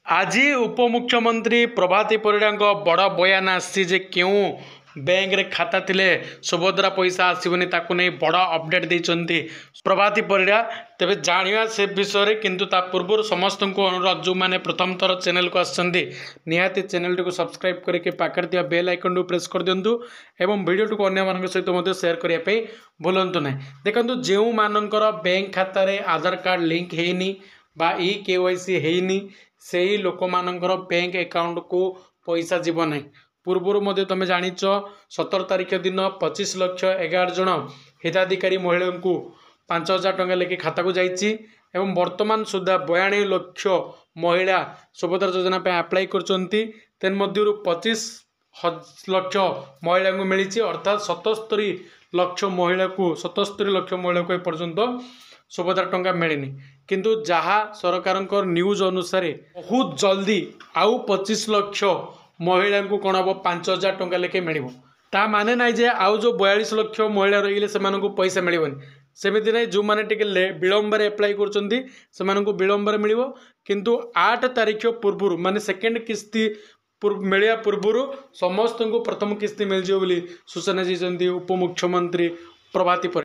आज उपमुख्यमंत्री प्रभाती परिड़ा बड़ बयान आसी क्यों बैंक रे खाता थिले सुभद्रा पैसा आसबनी ताकू नहीं बड़ अपडेट देइचंती प्रभाती परिड़ा। तेबे जानिया से विषय किंतु ता पूर्व समस्त को अनुरोध जो मैंने प्रथम थर चैनल को आसछंती निहाती चैनल टी को सब्सक्राइब करके पाकर दिया बेल आइकन को प्रेस कर दिंतु एवं वीडियो टी को अन्य मान सहित मध्य शेयर करने पे भूलंतु नहीं। देखंतु जेउ मानकर बैंक खाता रे आधार कार्ड लिंक हेनी बा ई केवाईसी हेनी से ही लोक मानकर बैंक अकाउंट को पैसा जीव ना। पूर्वर मध्य तुम जाच 17 तारिख दिन 25,11,000 जन हिताधिकारी महिला को 5,000 टंका लेके खाता को जाइए एवं वर्तमान सुधा 42 लाख महिला सुभद्रा योजना पे अप्लाई करचंती। तेन मध्य 25 लाख महिला को मिली अर्थात 77 लाख महिला को एपर्यंत सुभद्रा टंका मिलनी किंतु जहाँ सरकार न्यूज अनुसार बहुत जल्दी आउ 25 लाख महिला को कौन हम 5,000 टंका लेके मिल ता माने ना जे आउ जो 42 लाख महिला रही से पैसा मिलनी सेमती ना जो मैंने विलंबर एप्लाई कर विलंबर मिल किंतु 8 तारिख पूर्व माने सेकेंड किस्ती मिलिया पूर्व समस्त को प्रथम किस्ती मिल सूचना दी उपमुख्यमंत्री प्रभाती परिड़ा।